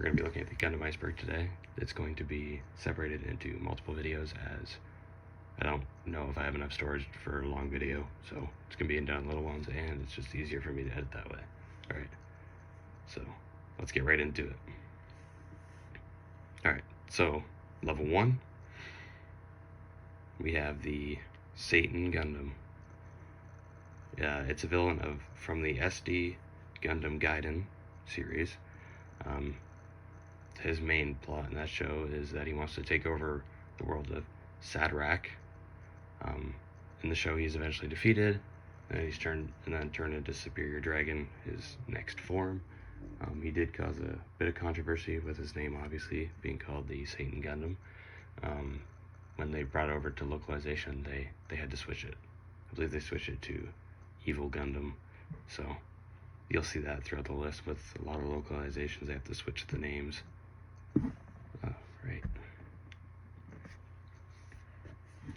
we're going to be looking at the Gundam Iceberg today. It's going to be separated into multiple videos, as I don't know if I have enough storage for a long video, so it's going to be done in little ones, and it's just easier for me to edit that way. Alright, so let's get right into it. Alright, so level 1, we have the Satan Gundam. It's a villain from the SD Gundam Gaiden series. His main plot in that show is that he wants to take over the world of Sadrak. In the show, he's eventually defeated, and he's turned into Superior Dragon, his next form. He did cause a bit of controversy with his name, obviously being called the Satan Gundam. When they brought it over to localization, they had to switch it. I believe they switched it to Evil Gundam. So you'll see that throughout the list with a lot of localizations. They have to switch the names. Right.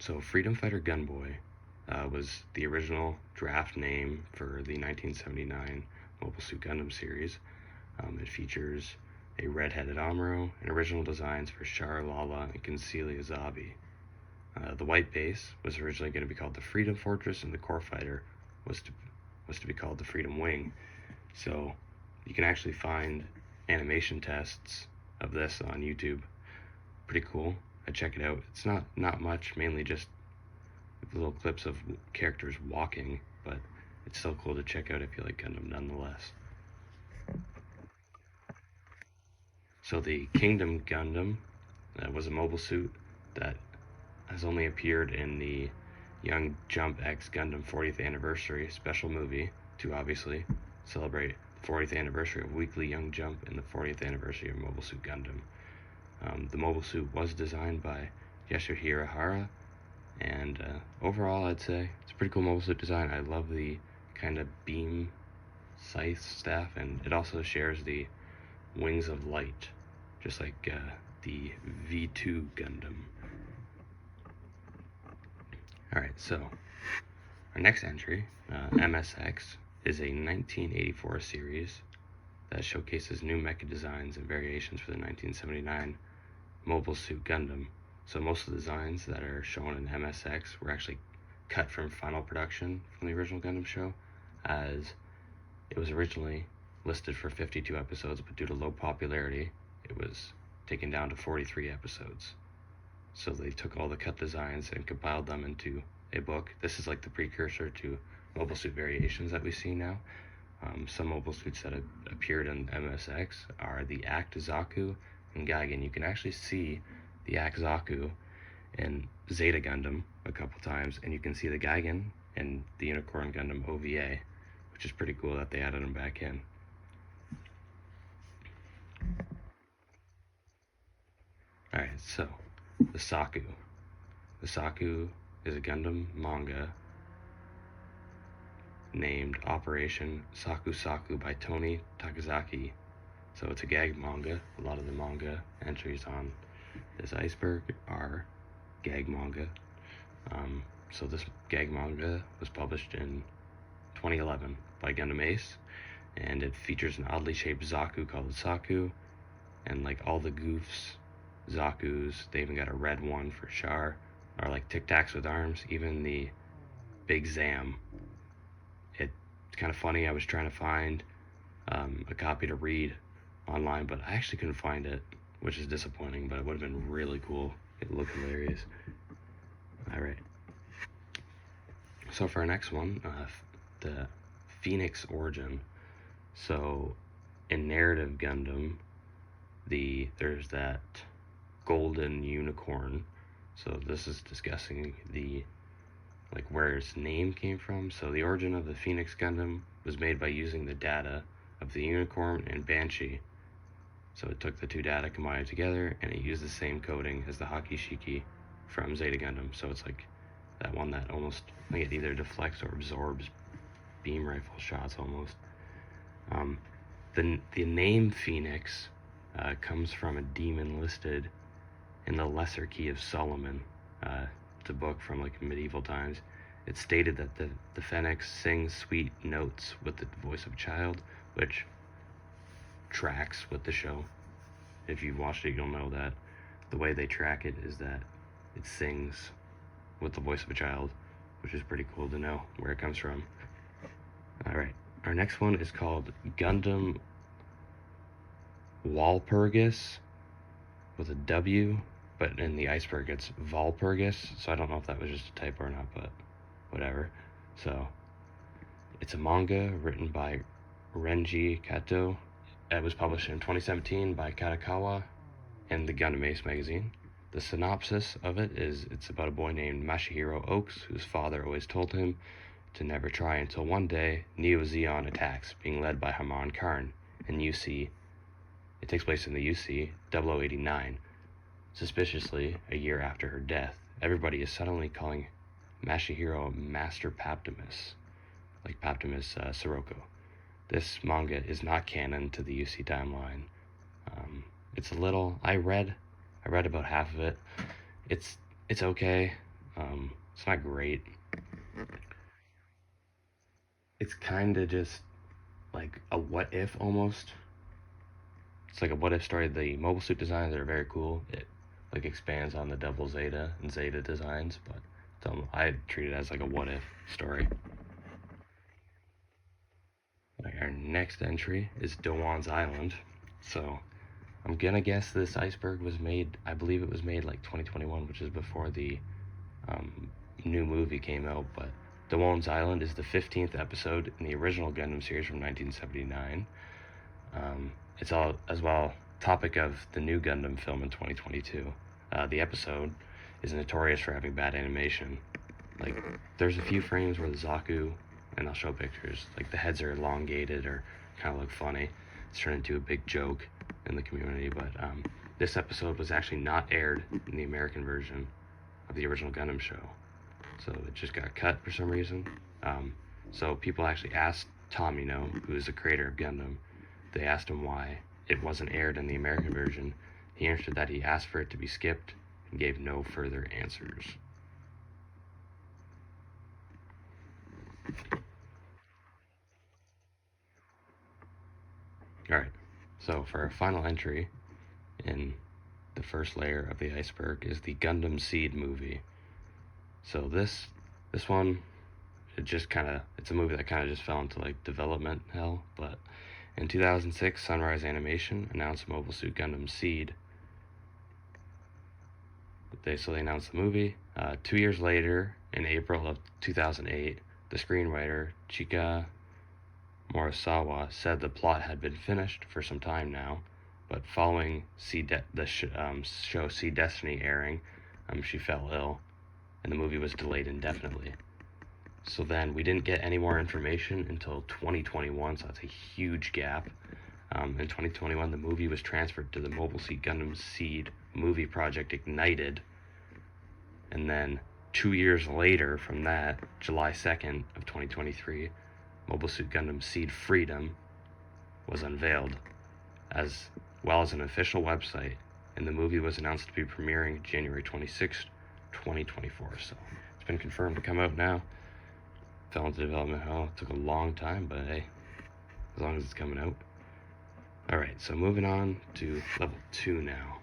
So Freedom Fighter Gunboy was the original draft name for the 1979 Mobile Suit Gundam series. It features a red-headed Amuro and original designs for Char, Lala, and Concealia Zabi. The white base was originally going to be called the Freedom Fortress, and the core fighter was to be called the Freedom Wing. So you can actually find animation tests of this on YouTube. Pretty cool. I check it out. It's not much, mainly just little clips of characters walking, but it's still cool to check out if you like Gundam nonetheless. So the Kingdom Gundam was a mobile suit that has only appeared in the Young Jump X Gundam 40th Anniversary special movie to obviously celebrate the 40th anniversary of Weekly Young Jump and the 40th anniversary of Mobile Suit Gundam. The mobile suit was designed by Yasuhiro Hara, and overall I'd say it's a pretty cool mobile suit design. I love the kind of beam scythe staff, and it also shares the wings of light, just like the V2 Gundam. Alright, so our next entry, MSX, is a 1984 series that showcases new mecha designs and variations for the 1979 Mobile Suit Gundam. So most of the designs that are shown in MSX were actually cut from final production from the original Gundam show, as it was originally listed for 52 episodes, but due to low popularity, it was taken down to 43 episodes. So they took all the cut designs and compiled them into a book. This is like the precursor to mobile suit variations that we see now. Some mobile suits that have appeared in MSX are the Act Zaku and Gigan. You can actually see the Act Zaku in Zeta Gundam a couple times, and you can see the Gigan in the Unicorn Gundam OVA, which is pretty cool that they added them back in. Alright, so the Saku. The Saku is a Gundam manga named Operation Saku Saku by Tony Takazaki. So it's a gag manga. A lot of the manga entries on this iceberg are gag manga. So this gag manga was published in 2011 by Gundam Ace, and it features an oddly shaped Zaku called Saku, and like all the goofs, Zakus, they even got a red one for Char, are like Tic Tacs with arms. Even the Big Zam. It's kind of funny, I was trying to find a copy to read online, but I actually couldn't find it, which is disappointing, but it would have been really cool. It looked hilarious. Alright. So for our next one, the Phoenix Origin. So in Narrative Gundam, there's that golden unicorn. So this is discussing where its name came from. So the origin of the Phoenix Gundam was made by using the data of the unicorn and Banshee. So it took the two data, combined it together, and it used the same coding as the Haki Shiki from Zeta Gundam. So it's like that one that almost, I think it either deflects or absorbs beam rifle shots almost. The name Phoenix comes from a demon listed in the Lesser Key of Solomon. It's a book from like medieval times. It's stated that the Phoenix sings sweet notes with the voice of a child, which tracks with the show. If you've watched it, you'll know that the way they track it is that it sings with the voice of a child, which is pretty cool to know where it comes from. Alright, our next one is called Gundam Walpurgis with a W, but in the Iceberg it's Valpurgis, so I don't know if that was just a typo or not, but whatever. So, it's a manga written by Renji Kato. It was published in 2017 by Katakawa in the Gundam Ace magazine. The synopsis of it is it's about a boy named Masahiro Oaks, whose father always told him to never try until one day Neo Zeon attacks, being led by Haman Karn in UC. It takes place in the UC 0089. Suspiciously, a year after her death, everybody is suddenly calling Masahiro Master Paptimus, like Paptimus Sirocco. This manga is not canon to the UC timeline. It's a little. I read about half of it. It's okay. It's not great. It's kind of just like a what if almost. It's like a what if story. The mobile suit designs are very cool. It like expands on the Double Zeta and Zeta designs, but I treat it as like a what if story. Our next entry is Dowan's Island. So I'm gonna guess this Iceberg was made, I believe it was made like 2021, which is before the new movie came out, but Dowan's Island is the 15th episode in the original Gundam series from 1979. It's all, as well, topic of the new Gundam film in 2022. The episode is notorious for having bad animation. Like, there's a few frames where the Zaku, and I'll show pictures, like the heads are elongated or kind of look funny. It's turned into a big joke in the community, but this episode was actually not aired in the American version of the original Gundam show. So it just got cut for some reason. So people actually asked Tomino, who is the creator of Gundam, they asked him why it wasn't aired in the American version. He answered that he asked for it to be skipped and gave no further answers. Alright, so for our final entry in the first layer of the iceberg is the Gundam Seed movie. So this one, it's a movie that kind of just fell into like development hell, but in 2006, Sunrise Animation announced Mobile Suit Gundam Seed. They announced the movie. 2 years later, in April of 2008, the screenwriter Chika Morisawa said the plot had been finished for some time now, but following the show Seed Destiny airing, she fell ill, and the movie was delayed indefinitely. So then we didn't get any more information until 2021, so that's a huge gap. In 2021, the movie was transferred to the Mobile Suit Gundam Seed movie project Ignited, and then 2 years later from that, July 2nd of 2023, Mobile Suit Gundam Seed Freedom was unveiled, as well as an official website, and the movie was announced to be premiering January 26th, 2024. So it's been confirmed to come out now. Fell into development hell. It took a long time, but hey, as long as it's coming out. Alright, so moving on to level 2 now.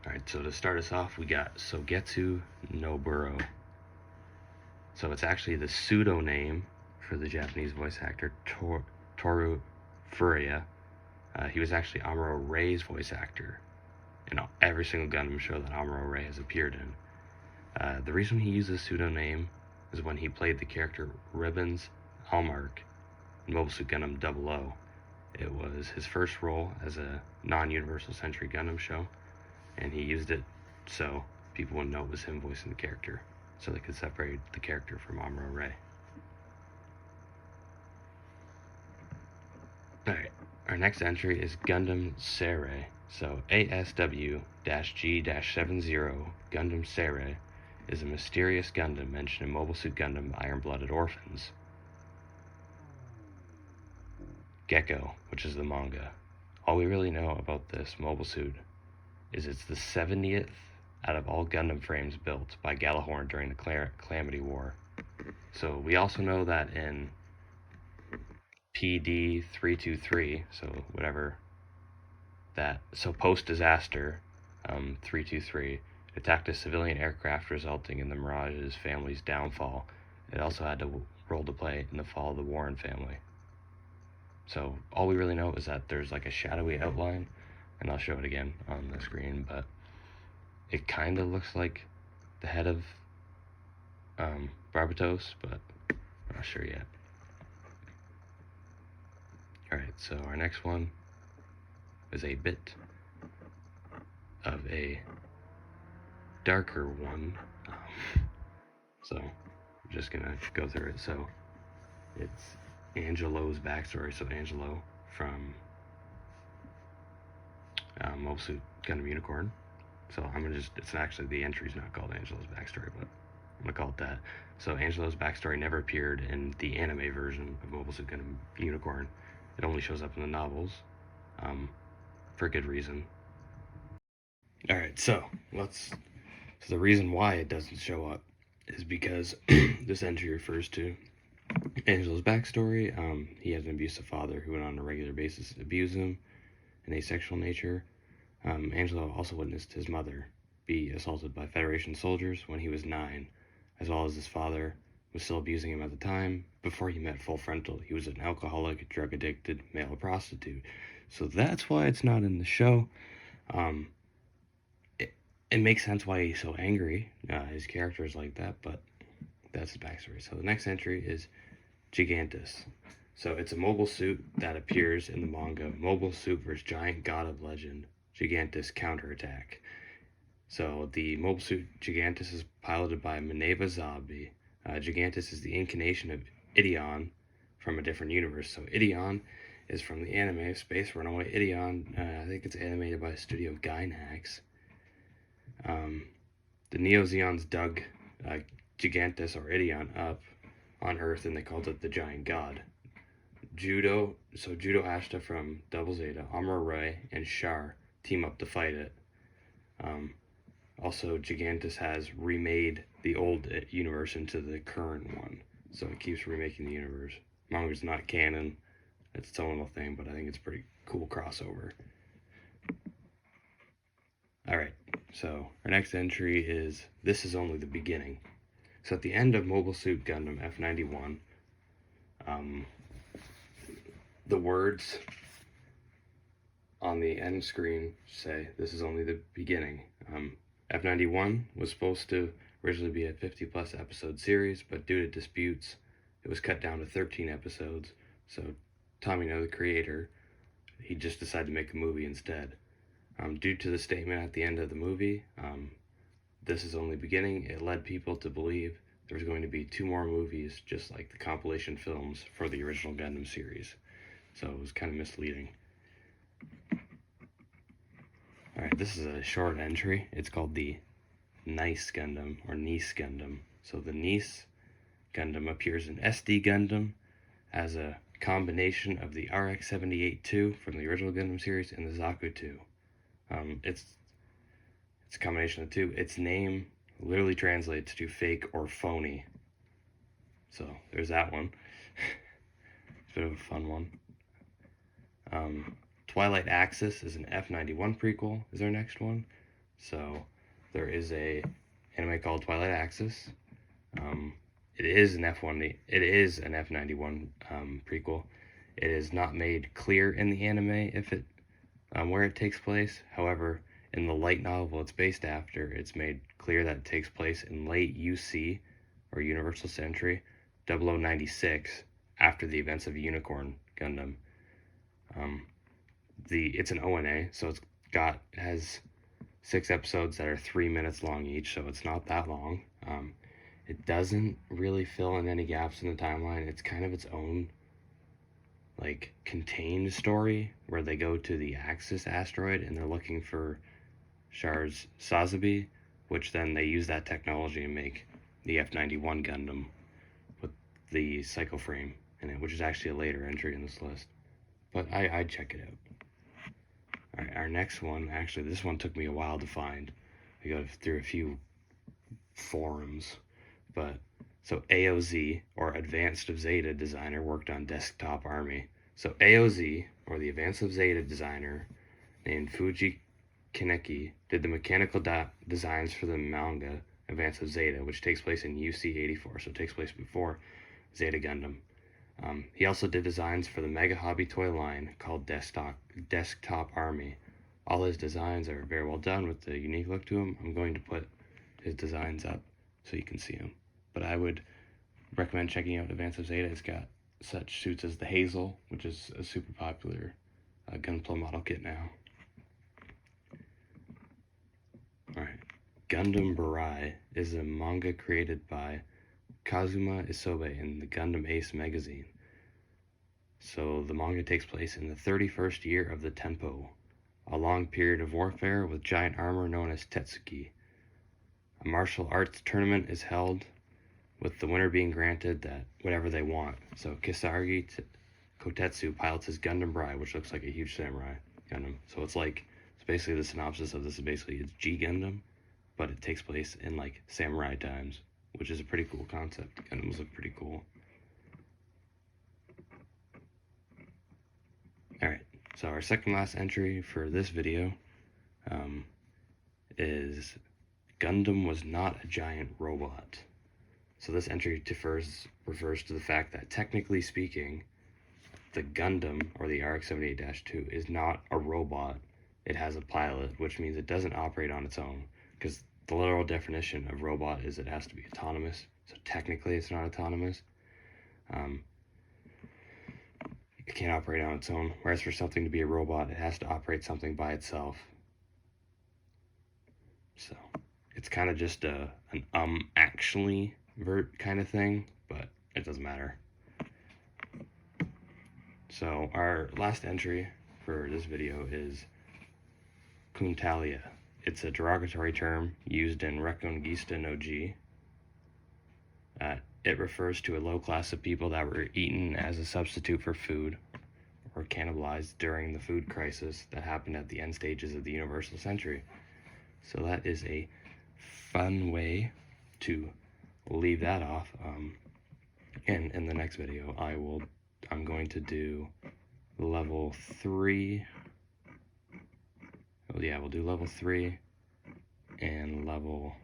Alright, so to start us off, we got Sogetsu Noburo. So it's actually the pseudo name for the Japanese voice actor Toru Furuya. He was actually Amuro Ray's voice actor in every single Gundam show that Amuro Ray has appeared in. The reason he used this pseudo name is when he played the character Ribbons Almark in Mobile Suit Gundam 00. It was his first role as a non-Universal Century Gundam show, and he used it so people wouldn't know it was him voicing the character, so they could separate the character from Amuro Ray. Alright, our next entry is Gundam Seirei. So ASW-G-70 Gundam Seirei is a mysterious Gundam mentioned in Mobile Suit Gundam Iron-Blooded Orphans. Gecko, which is the manga. All we really know about this mobile suit is it's the 70th out of all Gundam frames built by Gjallarhorn during the Calamity War. So we also know that in PD 323, so whatever post-disaster, 323 attacked a civilian aircraft, resulting in the Mirage's family's downfall. It also had a role to play in the fall of the Warren family. So all we really know is that there's like a shadowy outline, and I'll show it again on the screen, but it kind of looks like the head of Barbatos, but I'm not sure yet. Alright, so our next one is a bit of a darker one. So I'm just gonna go through it. So it's Angelo's backstory. So Angelo from Mobile Suit Gundam Unicorn. So I'm gonna it's actually, the entry's not called Angelo's backstory, but I'm gonna call it that. So Angelo's backstory never appeared in the anime version of Mobile Suit Gundam Unicorn. It only shows up in the novels, for good reason. Alright, so the reason why it doesn't show up is because this entry refers to Angelo's backstory. He had an abusive father who went on a regular basis to abuse him in a sexual nature. Angelo also witnessed his mother be assaulted by Federation soldiers when he was 9, as well as his father was still abusing him at the time. Before he met Full Frontal, he was an alcoholic, drug-addicted male prostitute. So that's why it's not in the show. It makes sense why he's so angry. His character is like that, but that's his backstory. So the next entry is Gigantus. So it's a mobile suit that appears in the manga Mobile Suit vs. Giant God of Legend, Gigantus Counterattack. So the mobile suit Gigantus is piloted by Mineva Zabi. Gigantus is the incarnation of Ideon from a different universe. So Ideon is from the anime Space Runaway Ideon. I think it's animated by Studio Gainax. The Neo-Zeons dug Gigantus or Ideon up on Earth, and they called it the Giant God. Judo Ashta from Double Zeta, Amuro Ray, and Char team up to fight it. Also, Gigantus has remade the old universe into the current one, so it keeps remaking the universe. Manga's not canon, it's its own little thing, but I think it's a pretty cool crossover. Alright, so our next entry is This Is Only the Beginning. So at the end of Mobile Suit Gundam F91, the words on the end screen say, "This is only the beginning." F91 was supposed to originally be a 50-plus episode series, but due to disputes, it was cut down to 13 episodes. So Tomino, the creator, he just decided to make a movie instead. Due to the statement at the end of the movie, "This is only beginning," it led people to believe there was going to be 2 more movies, just like the compilation films for the original Gundam series. So it was kind of misleading. Alright, this is a short entry. It's called the Nice Gundam, or Nice Gundam. So the Nice Gundam appears in SD Gundam as a combination of the RX-78-2 from the original Gundam series and the Zaku-2. It's a combination of the two. Its name literally translates to fake or phony. So there's that one. It's a bit of a fun one. Twilight Axis is an F91 prequel, is our next one. So there is a anime called Twilight Axis. It is an F91 prequel. It is not made clear in the anime if it where it takes place. However, in the light novel it's based after, it's made clear that it takes place in late UC, or Universal Century, 0096, after the events of Unicorn Gundam. It's an ONA, so it has 6 episodes that are 3 minutes long each, so it's not that long. It doesn't really fill in any gaps in the timeline. It's kind of its own, like, contained story, where they go to the Axis asteroid and they're looking for Char's Sazabi, which then they use that technology and make the F91 Gundam with the Psycho Frame in it, which is actually a later entry in this list. But I'd check it out. Alright, our next one, actually this one took me a while to find. I got through a few forums, but so AOZ, or Advanced of Zeta designer, worked on Desktop Army. So AOZ, or the Advanced of Zeta designer, named Fuji Kaneki did the mechanical designs for the manga Advance of Zeta, which takes place in UC 84, so it takes place before Zeta Gundam. He also did designs for the Mega Hobby toy line called Desktop Army. All his designs are very well done with the unique look to them. I'm going to put his designs up so you can see them. But I would recommend checking out Advance of Zeta. It's got such suits as the Hazel, which is a super popular Gunpla model kit now. Alright, Gundam Barai is a manga created by Kazuma Isobe in the Gundam Ace magazine. So the manga takes place in the 31st year of the Tenpo, a long period of warfare with giant armor known as Tetsuki. A martial arts tournament is held, with the winner being granted that whatever they want. So Kisaragi Kotetsu pilots his Gundam Barai, which looks like a huge samurai Gundam. So it's basically the synopsis of this is basically it's G Gundam, but it takes place in like samurai times, which is a pretty cool concept. Gundams look pretty cool. Alright, so our second last entry for this video is Gundam was not a giant robot. So this entry refers to the fact that technically speaking, the Gundam, or the RX-78-2, is not a robot. It has a pilot, which means it doesn't operate on its own, because the literal definition of robot is it has to be autonomous, so technically it's not autonomous. It can't operate on its own, whereas for something to be a robot, it has to operate something by itself. So it's kind of just an actually kind of thing, but it doesn't matter. So our last entry for this video is Kuntalia. It's a derogatory term used in Reconquista no G. It refers to a low class of people that were eaten as a substitute for food or cannibalized during the food crisis that happened at the end stages of the Universal Century. So that is a fun way to leave that off. And in the next video, I'm going to do level 3. Oh yeah, we'll do level 3 and level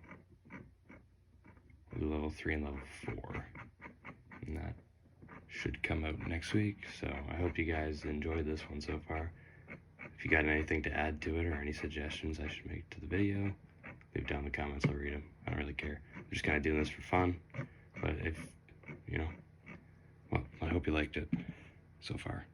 3 and level 4. And that should come out next week. So I hope you guys enjoyed this one so far. If you got anything to add to it or any suggestions I should make to the video, leave down in the comments. I'll read them. I don't really care. I'm just kind of doing this for fun. But if, well, I hope you liked it so far.